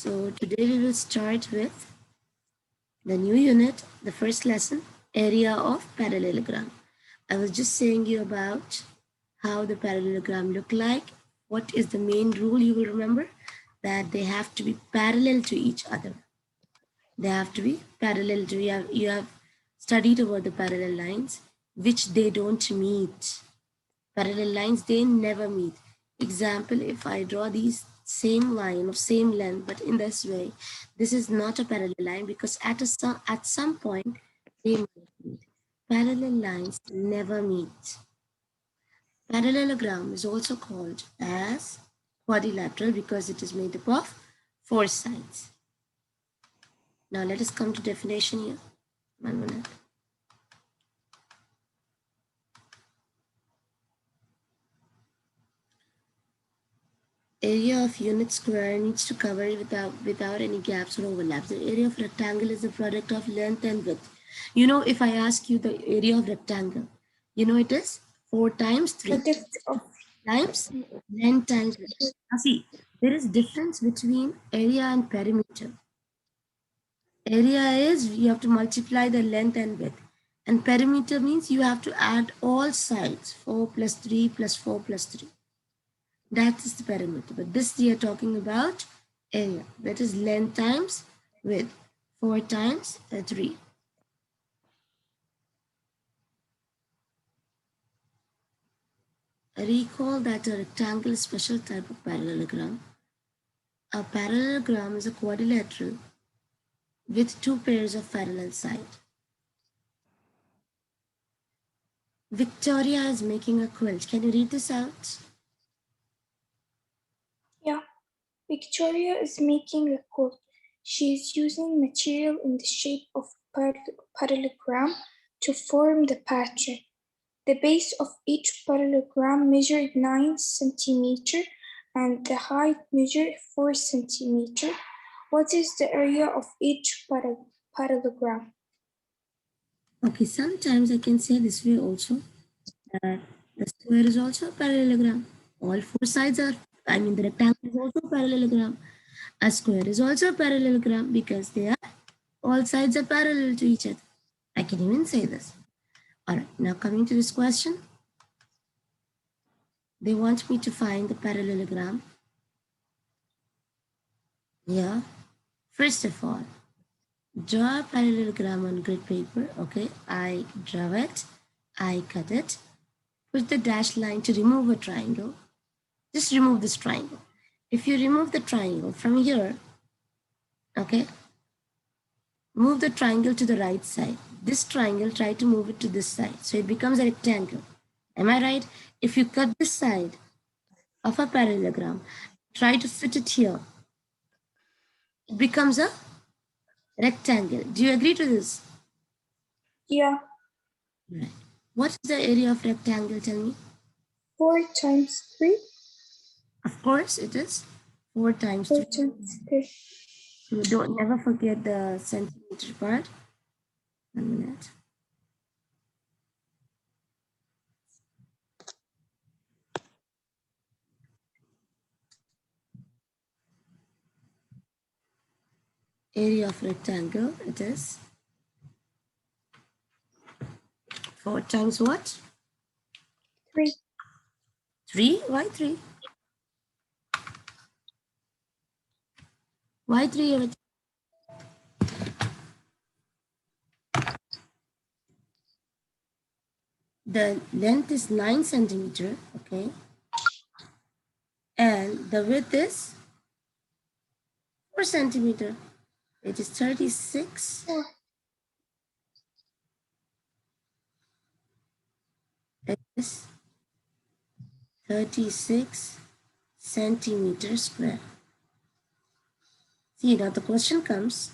So today we will start with the new unit, the first lesson, area of parallelogram. I was just saying you about how the parallelogram look like. What is the main rule you will remember? That they have to be parallel to each other. They have to be parallel to you have studied about the parallel lines which they don't meet. Parallel lines, they never meet. Example, if I draw these same line of same length but in this way, this is not a parallel line because at some point they might meet. Parallel lines never meet. Parallelogram is also called as quadrilateral because it is made up of four sides. Now let us come to definition here. 1 minute. Area of unit square needs to cover it without any gaps or overlaps. The area of rectangle is the product of length and width. You know, if I ask you the area of rectangle, you know it is 4 times 3 times length times width. Now see, there is difference between area and perimeter. Area is you have to multiply the length and width. And perimeter means you have to add all sides, 4 plus 3 plus 4 plus 3. That is the perimeter. But this we are talking about area. That is length times width. 4 times 3. Recall that a rectangle is a special type of parallelogram. A parallelogram is a quadrilateral with 2 pairs of parallel sides. Victoria is making a quilt. Can you read this out? Yeah, Victoria is making a quilt. She is using material in the shape of parallelogram to form the pattern. The base of each parallelogram measured 9 centimeter and the height measured 4 centimeter. What is the area of each parallelogram? Okay, sometimes I can say this way also. That the square is also a parallelogram. All 4 sides are, the rectangle is also a parallelogram. A square is also a parallelogram because all sides are parallel to each other. I can even say this. Alright, now coming to this question. They want me to find the parallelogram. Yeah. First of all, draw a parallelogram on grid paper. Okay, I draw it. I cut it. Put the dashed line to remove a triangle. Just remove this triangle. If you remove the triangle from here, okay, move the triangle to the right side. This triangle, try to move it to this side. So it becomes a rectangle. Am I right? If you cut this side of a parallelogram, try to fit it here. It becomes a rectangle. Do you agree to this? Yeah. Right. What is the area of rectangle? Tell me. 4 times 3. Of course, it is 4 times 4 3. times 3. So don't never forget the centimeter part. 1 minute. Area of rectangle, it is 4 times what? 3. 3? Why 3? Why 3? The length is 9 centimeter, okay? And the width is 4 centimeter. It is 36. It is 36 centimeter square. See, now the question comes.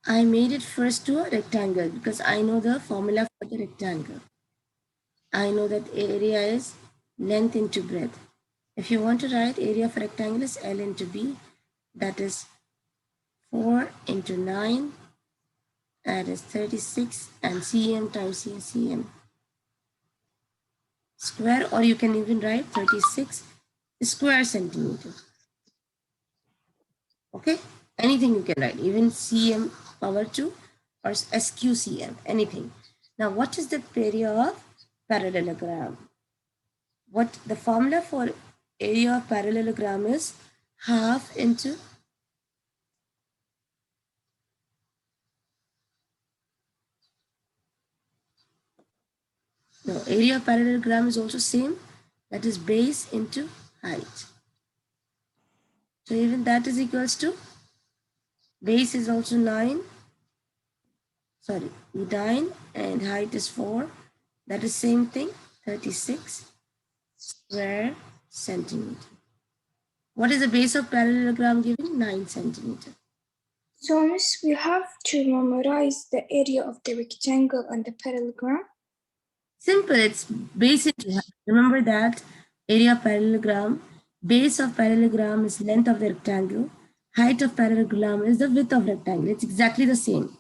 I made it first to a rectangle because I know the formula for the rectangle. I know that area is length into breadth. If you want to write area of a rectangle is L into B, that is 4 into 9 That is 36 and cm times cm square, or you can even write 36 square centimeter. Okay, anything you can write, even cm power 2 or sqcm, anything. Now, what is the area of parallelogram? What the formula for area of parallelogram is half into no, area of parallelogram is also same, that is base into height. So even that is equals to base is also 9, sorry, 9 and height is 4, that is same thing, 36 square centimeter. What is the base of parallelogram given? 9 centimeter. So, Miss, we have to memorize the area of the rectangle and the parallelogram. Simple, it's base into height. Remember that area of parallelogram, base of parallelogram is length of the rectangle, height of parallelogram is the width of rectangle. It's exactly the same.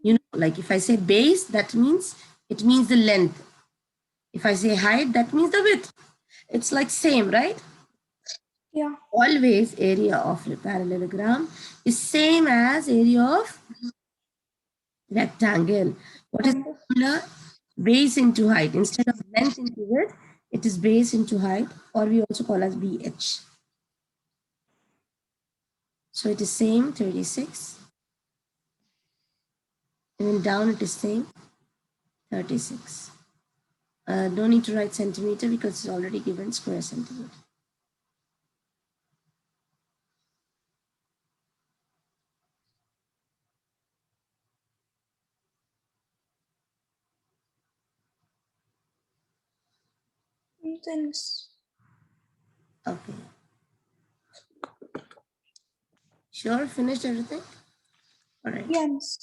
You know, like if I say base, that means it means the length. If I say height, that means the width. It's like same, right? Yeah. Always area of a parallelogram is same as area of rectangle. What is the formula? Base into height. Instead of length into width, it is base into height, or we also call as BH. So it is same 36. And then down it is same 36. No need to write centimeter because it's already given square centimeter. And then, Miss. Okay. Sure, finished everything? All right. Yeah, Miss.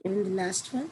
Even the last one.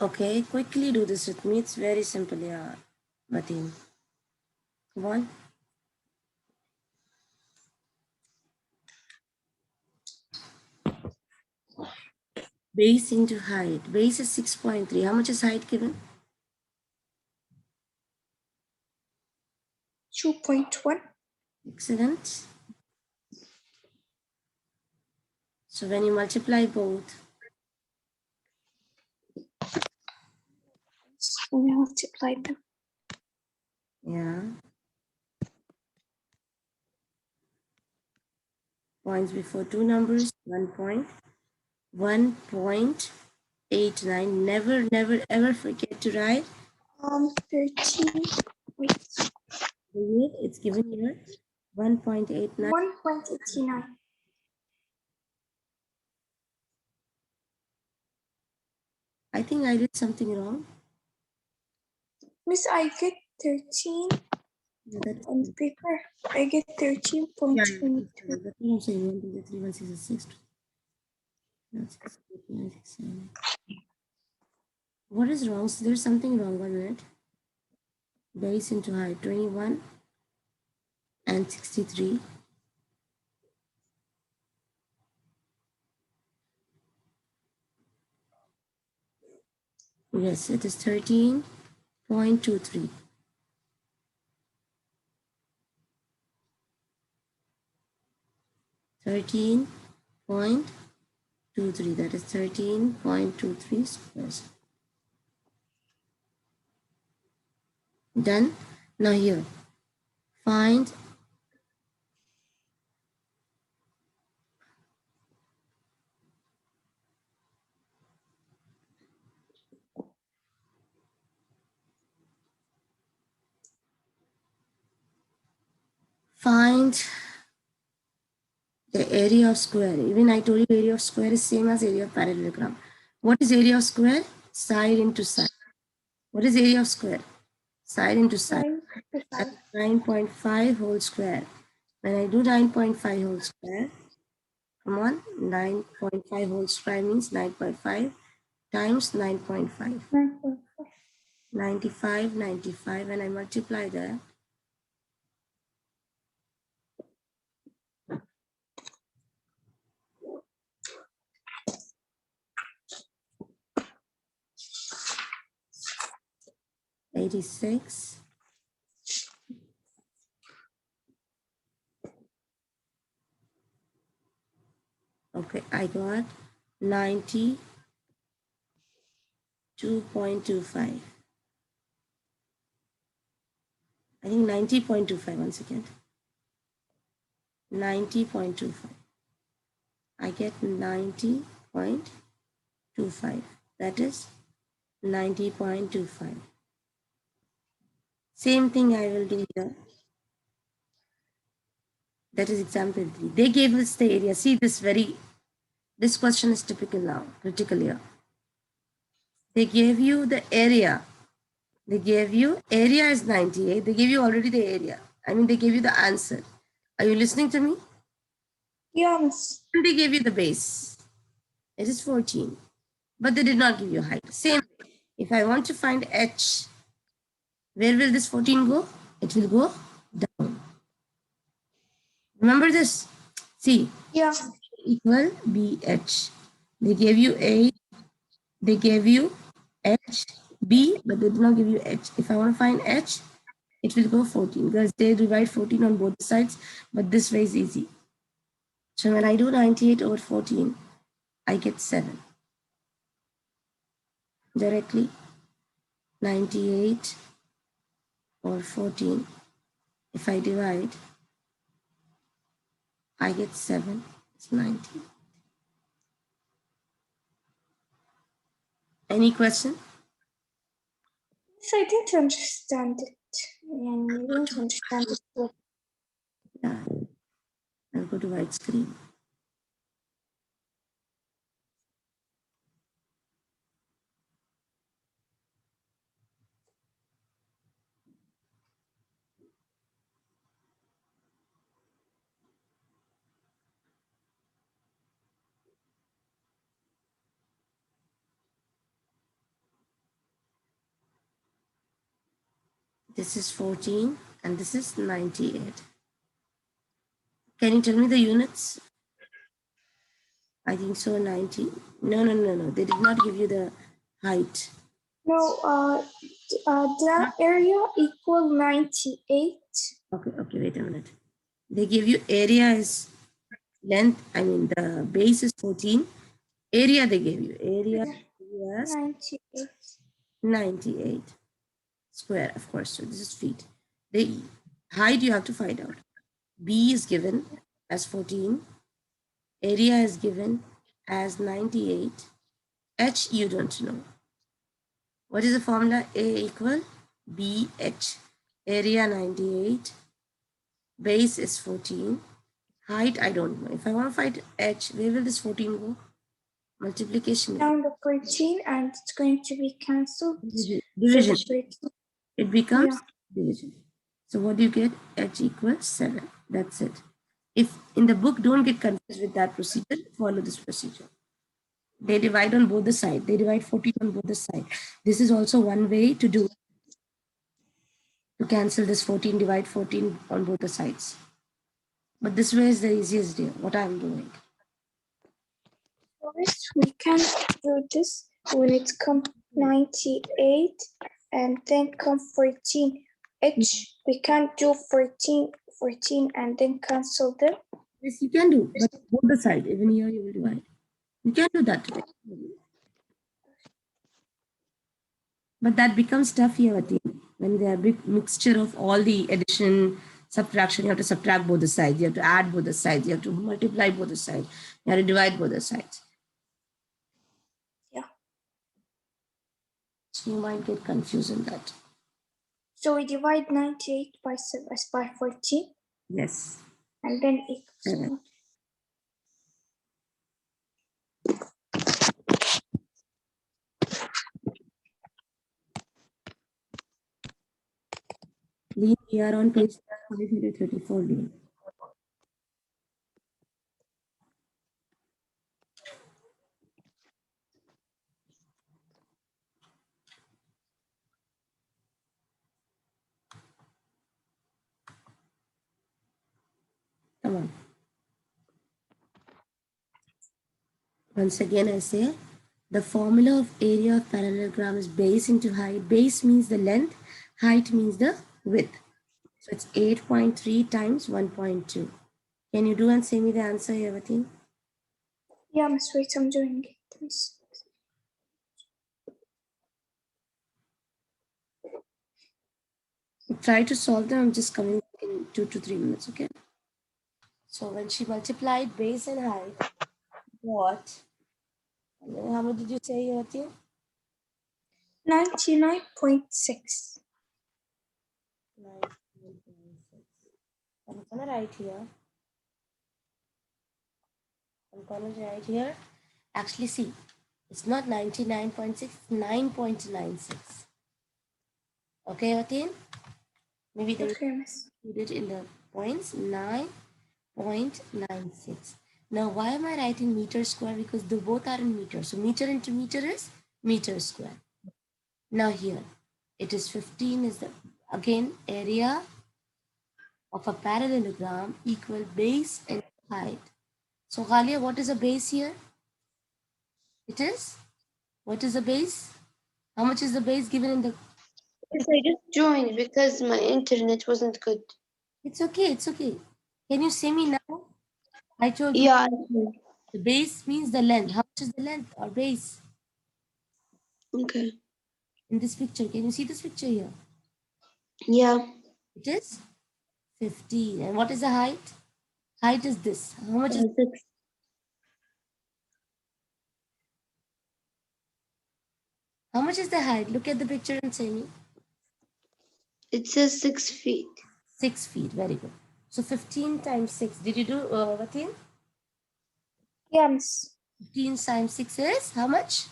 Okay, quickly do this with me. It's very simple, yeah, Mateen. Come on. Base into height. Base is 6.3. How much is height given? 2.1. Excellent. So when you multiply both, When we multiply them. yeah, points before two numbers, 1.89. Never, never, ever forget to write 13. Wait. the unit. It's given here, 1.89. 1.89. I think I did something wrong. Miss, I get 13 Yeah, that is on the paper. I get yeah, yeah, that 13.23. is correct. That's what I'm saying. 1, 2, 3, 1, 6, 6, 6, 8, 9, 6, 7. What is wrong? So there's something wrong on it. Base into height, 21 and 63. Yes, it is 13.23. 13.23. That is 13.23 squares. Done. Now here, find find the area of square. Even I told you area of square is same as area of parallelogram. What is area of square? Side into side. What is area of square? Side into side. 9 to 5. 9.5 whole square. When I do 9.5 whole square, come on, 9.5 whole square means 9.5 times 9.5. 9.5. 95, 95, and I multiply that. $86. Okay, I got 92.25. I think 90.25. One second. 90.25. I get 90.25. That is 90.25. Same thing I will do here. That is example 3. They gave us the area. See this question is typical now, critical here. They gave you the area. They gave you area is 98. They gave you already the area. I mean, they gave you the answer. Are you listening to me? Yes. And they gave you the base. It is 14. But they did not give you height. Same. If I want to find h, where will this 14 go? It will go down. Remember this. See, Yeah. equal BH. They gave you A, they gave you H, B, but they did not give you H. If I want to find H, it will go 14 because they divide 14 on both sides, but this way is easy. So when I do 98 over 14, I get 7. Directly 98 over 14. If I divide, I get 7. It's 90. Any question? Yes, I didn't understand it. And I didn't understand it well. Yeah. I'll go to white screen. This is 14 and this is 98. Can you tell me the units? I think so, 90. No. They did not give you the height. No, that area equal 98. Okay, wait a minute. They give you area is length, I mean the base is 14. Area they gave you. Area is 98. 98 square, of course. So this is feet. The height you have to find out. B is given as 14. Area is given as 98. H you don't know. What is the formula? A equal BH. Area 98. Base is 14. Height I don't know. If I want to find H, where will this 14 go? Multiplication. Down the 14 and it's going to be cancelled. Division. So It becomes division. So what do you get? H equals 7. That's it. If in the book, don't get confused with that procedure, follow this procedure. They divide on both the sides. They divide 14 on both the sides. This is also one way to do, to cancel this 14, divide 14 on both the sides. But this way is the easiest way, what I'm doing. First, we can do this when it comes 98 and then come 14. H, we can't do 14 and then cancel them. Yes, you can do, but both the side, even here you will divide. You can do that today. But that becomes tough here at the end. when they are big mixture of all the addition, subtraction, you have to subtract both the sides, you have to add both the sides, you have to multiply both the sides, you have to divide both the sides. Yeah. So you might get confused in that. So we divide 98 by 14. Yes. And then equals Correct. 1. Lean, we are on page 534. Lean. Come on. Once again, I say the formula of area of parallelogram is base into height. Base means the length, height means the width. So it's 8.3 times 1.2. Can you do and say me the answer, Yavati? Yeah, Miss, wait, I'm doing it, Miss. Try to solve them. I'm just coming in 2 to 3 minutes, okay? So when she multiplied base and height, what? How much did you say, Yavati? 99.6. 9.96. I'm gonna write here. I'm gonna write here. Actually, see, it's not 99.6, 9.96. Okay, Yatin? Maybe they Okay, Miss. included in the points 9.96. Now, why am I writing meter square? Because they both are in meter. So, meter into meter is meter square. Now, here it is 15 is the again area of a parallelogram equal base and height. So, Ghalia, what is a base here? It is? What is the base? How much is the base given in the... Yes, I just joined because my internet wasn't good. It's okay, it's okay. Can you see me now? I told you Yeah, the base means the length. How much is the length or base okay. in this picture? Can you see this picture here? Yeah, It is 15. And what is the height? Height is this. How much is... 6. How much is the height? Look at the picture and say me. It says 6 feet. 6 feet. Very good. So 15 times 6. Did you do Vatin? Yeah, Miss. 15 times 6 is how much?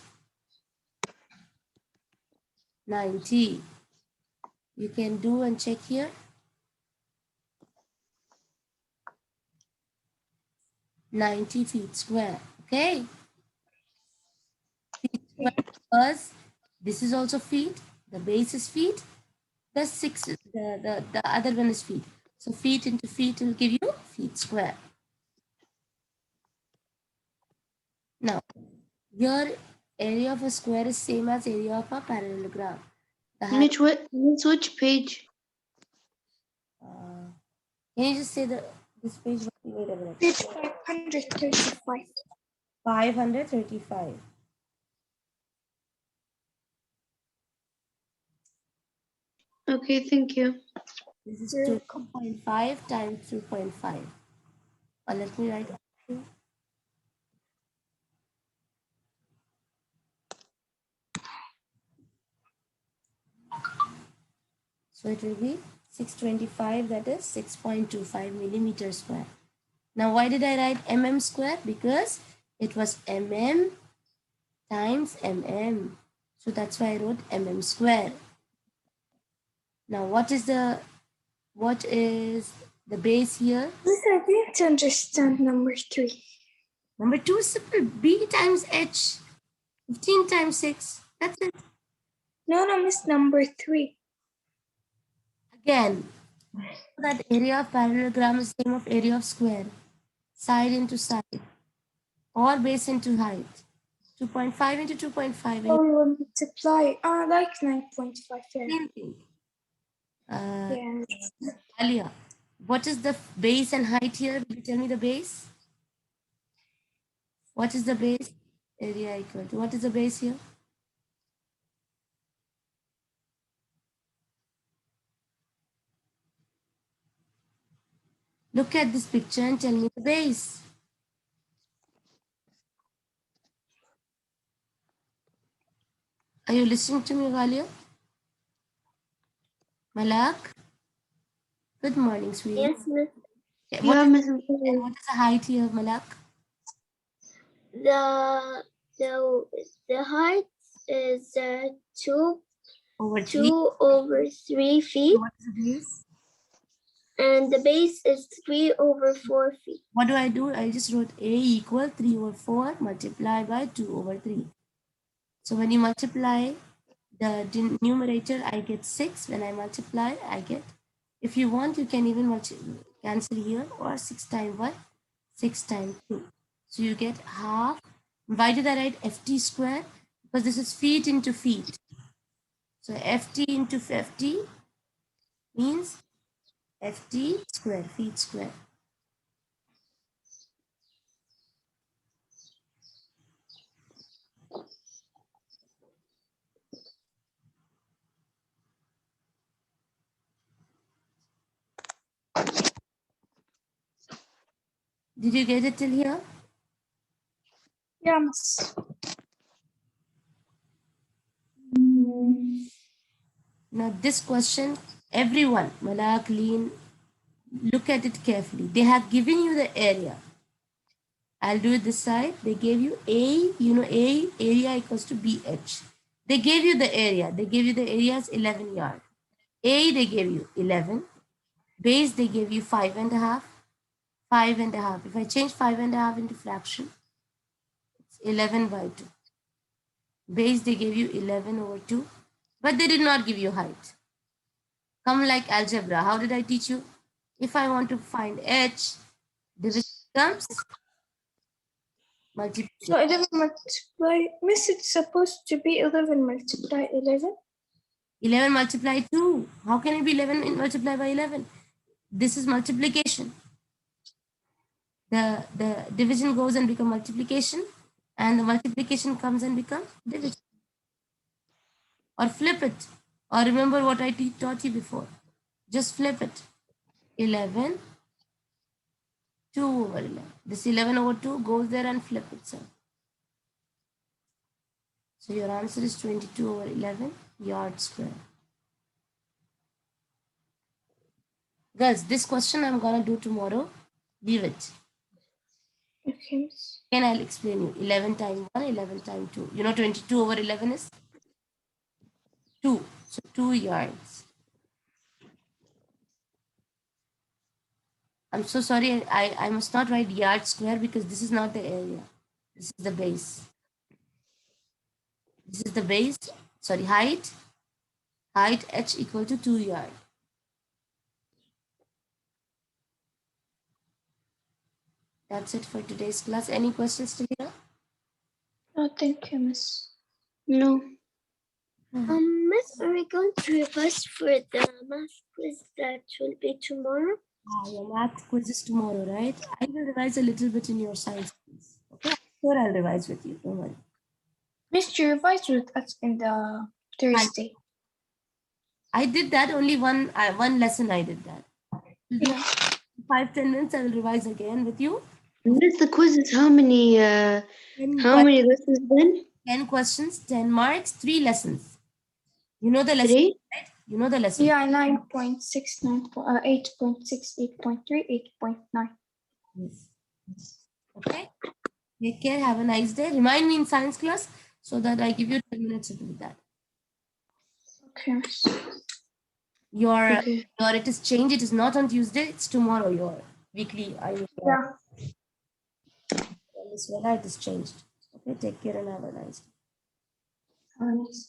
90. You can do and check here. 90 feet square. Okay. Feet square because this is also feet. The base is feet. The six, the other one is feet. So feet into feet will give you feet square. Now, your area of a square is same as area of a parallelogram. The height, Which page? can you just say this page? Wait a minute. Page 535. 535. Okay, thank you. This is You're welcome. 2.5 times 2.5. Or let me write. So it will be 625, that is 6.25 millimeter square. Now, why did I write mm square? Because it was mm times mm. So that's why I wrote mm square. Now, what is the base here? Miss, I didn't understand number 3. Number 2 is simple. B times h. 15 times 6. That's it. No, Miss, number 3. Again, that area of parallelogram is same of area of square. Side into side. Or base into height. 2.5 into 2.5. So we will multiply. Like 9.5. Yeah. Same thing. Yeah. Alia, what is the base and height here? Will you tell me the base? What is the base? Area equal to. What is the base here? Look at this picture and tell me the base. Are you listening to me, Galia? Malak? Good morning, sweetie. Yes, miss. What Yeah, is, Miss. and what is the height here, Malak? The the height is Over 3. 2/3 feet, What is the base? and the base is 3/4 feet. What do? I just wrote A equal 3/4 multiplied by 2/3. So when you multiply the numerator, I get 6. When I multiply, I get, if you want, you can even cancel here, or 6 times 1, 6 times 2. So you get half. Why did I write ft square? Because this is feet into feet. So ft into ft means ft square, feet square. Did you get it till here? Yeah, miss. Now this question, everyone, Malak, Leen, look at it carefully. They have given you the area. I'll do it this side. They gave you A, A, area equals to BH. They gave you the area. They gave you the area as 11 yard. A, they gave you 11. Base, they gave you 5.5. 5.5. If I change 5.5 into fraction, it's 11 by 2. Base, they gave you 11/2. But they did not give you height. Come like algebra. How did I teach you? If I want to find h, division comes multiplication. So 11 multiply, miss, it's supposed to be 11 multiply 11. 11 multiply 2. How can it be 11 multiplied by 11? This is multiplication. The division goes and become multiplication, and the multiplication comes and becomes division. Or flip it. Or remember what I taught you before. Just flip it. 11, 2/11. This 11/2 goes there and flip itself. So your answer is 22/11 yard square. Girls, this question I'm gonna do tomorrow. Leave it. Okay, miss. Again, I'll explain you. 11 times 1, 11 times 2. 22/11 is 2. So 2 yards. I'm so sorry. I must not write yard square because this is not the area. This is the base. This is the base. Sorry, height. Height h equal to 2 yard. That's it for today's class. Any questions still here? No, thank you, miss. No. Miss, are we going to revise for the math quiz that will be tomorrow? Your math quiz is tomorrow, right? I will revise a little bit in your science quiz. Okay, I'm sure I'll revise with you. Don't worry. Miss, you revised with us in the Thursday. I did that only one lesson. I did that. Yeah. 5-10 minutes. I will revise again with you. Miss, the quiz is how many lessons then? 10 questions, 10 marks, 3 lessons. You know the lesson, 3? right? You know the lesson. Yeah, 9.6, 8.6, 8.3, 8.9. Yes. Okay. Take care. Have a nice day. Remind me in science class so that I give you 10 minutes to do that. Okay, miss. Your Okay. it is changed. It is not on Tuesday. It's tomorrow. Your weekly. Yeah. This weather it is changed. Okay. Take care and have a nice day. Nice.